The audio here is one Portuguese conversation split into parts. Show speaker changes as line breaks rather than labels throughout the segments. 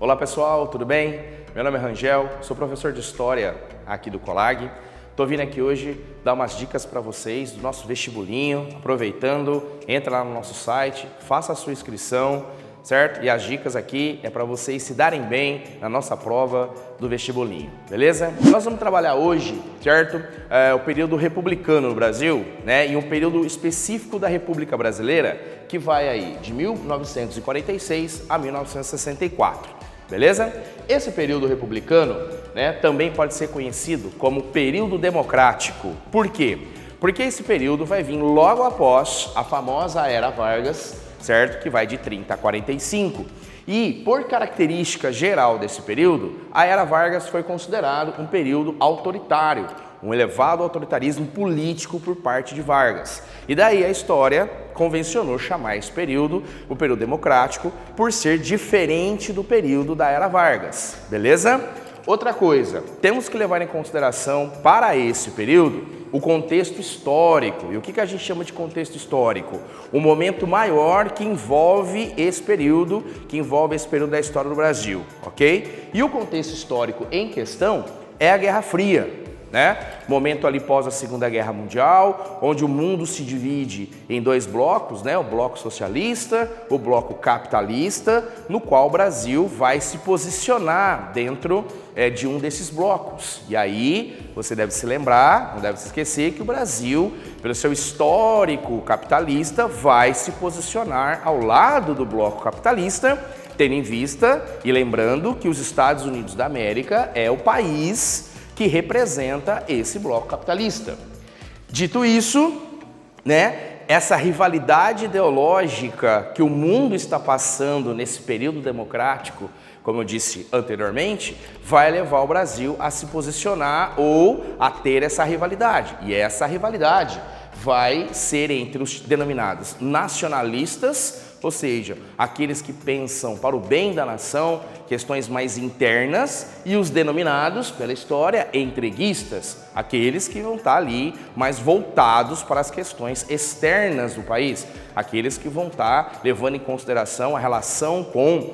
Olá pessoal, tudo bem? Meu nome é Rangel, sou professor de História aqui do Colag. Estou vindo aqui hoje dar umas dicas para vocês do nosso vestibulinho. Aproveitando, entra lá no nosso site, faça a sua inscrição, certo? E as dicas aqui é para vocês se darem bem na nossa prova do vestibulinho, beleza? Nós vamos trabalhar hoje, certo? O período republicano no Brasil, né? E um período específico da República Brasileira que vai aí de 1946 a 1964. Beleza? Esse período republicano, né, também pode ser conhecido como período democrático. Por quê? Porque esse período vai vir logo após a famosa Era Vargas, certo? Que vai de 30 a 45. E, por característica geral desse período, a Era Vargas foi considerado um período autoritário, um elevado autoritarismo político por parte de Vargas. E daí a história convencionou chamar esse período, o período democrático, por ser diferente do período da Era Vargas, beleza? Outra coisa, temos que levar em consideração para esse período o contexto histórico. E o que a gente chama de contexto histórico? O momento maior que envolve esse período da história do Brasil, ok? E o contexto histórico em questão é a Guerra Fria, né? Momento ali pós a Segunda Guerra Mundial, onde o mundo se divide em dois blocos, né? O bloco socialista, o bloco capitalista, no qual o Brasil vai se posicionar dentro de um desses blocos. E aí você deve se lembrar, não deve se esquecer que o Brasil, pelo seu histórico capitalista, vai se posicionar ao lado do bloco capitalista, tendo em vista e lembrando que os Estados Unidos da América é o país que representa esse bloco capitalista. Dito isso, né, essa rivalidade ideológica que o mundo está passando nesse período democrático, como eu disse anteriormente, vai levar o Brasil a se posicionar ou a ter essa rivalidade. E essa rivalidade vai ser entre os denominados nacionalistas, ou seja, aqueles que pensam para o bem da nação, questões mais internas, e os denominados, pela história, entreguistas, aqueles que vão estar ali mais voltados para as questões externas do país, aqueles que vão estar levando em consideração a relação com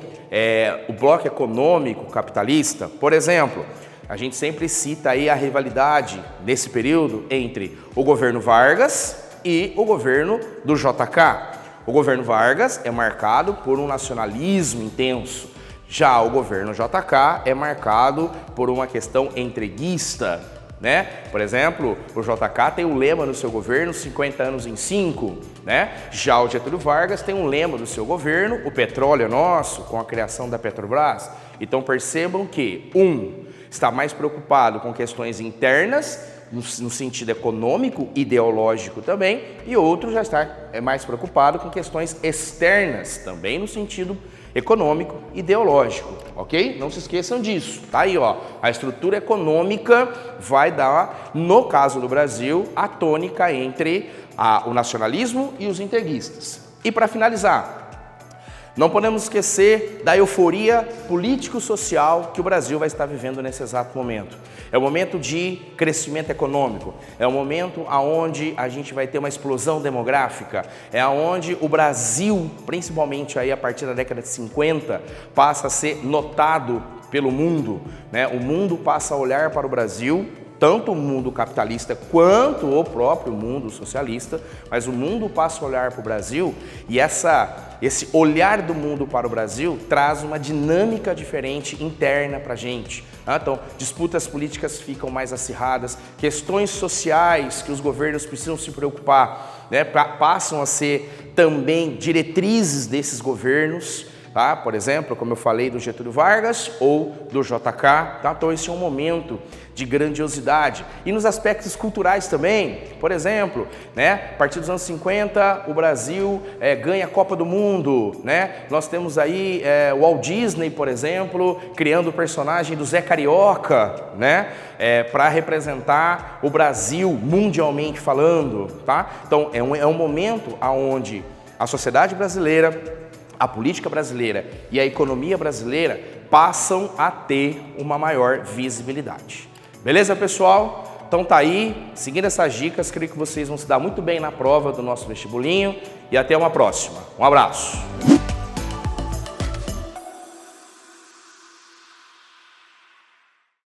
o bloco econômico capitalista. Por exemplo, a gente sempre cita aí a rivalidade nesse período entre o governo Vargas e o governo do JK. O governo Vargas é marcado por um nacionalismo intenso. Já o governo JK é marcado por uma questão entreguista, né? Por exemplo, o JK tem um lema no seu governo, 50 anos em 5, né? Já o Getúlio Vargas tem um lema do seu governo, o petróleo é nosso, com a criação da Petrobras. Então percebam que está mais preocupado com questões internas, no sentido econômico, ideológico também, e outro já está mais preocupado com questões externas, também no sentido econômico, ideológico, ok? Não se esqueçam disso, tá aí, ó, a estrutura econômica vai dar, no caso do Brasil, a tônica entre o nacionalismo e os entreguistas. E para finalizar, não podemos esquecer da euforia político-social que o Brasil vai estar vivendo nesse exato momento. É um momento de crescimento econômico, é um momento onde a gente vai ter uma explosão demográfica, é onde o Brasil, principalmente aí a partir da década de 50, passa a ser notado pelo mundo, né? O mundo passa a olhar para o Brasil, tanto o mundo capitalista quanto o próprio mundo socialista, mas o mundo passa a olhar para o Brasil e esse olhar do mundo para o Brasil traz uma dinâmica diferente interna para a gente. Então, disputas políticas ficam mais acirradas, questões sociais que os governos precisam se preocupar, né, passam a ser também diretrizes desses governos. Tá? Por exemplo, como eu falei do Getúlio Vargas ou do JK, tá? Então esse é um momento de grandiosidade. E nos aspectos culturais também, por exemplo, né? A partir dos anos 50, o Brasil ganha a Copa do Mundo, né? Nós temos aí o Walt Disney, por exemplo, criando o personagem do Zé Carioca, né? Para representar o Brasil mundialmente falando, tá? Então é um momento onde a sociedade brasileira, a política brasileira e a economia brasileira passam a ter uma maior visibilidade. Beleza, pessoal? Então tá aí, seguindo essas dicas, creio que vocês vão se dar muito bem na prova do nosso vestibulinho e até uma próxima. Um abraço!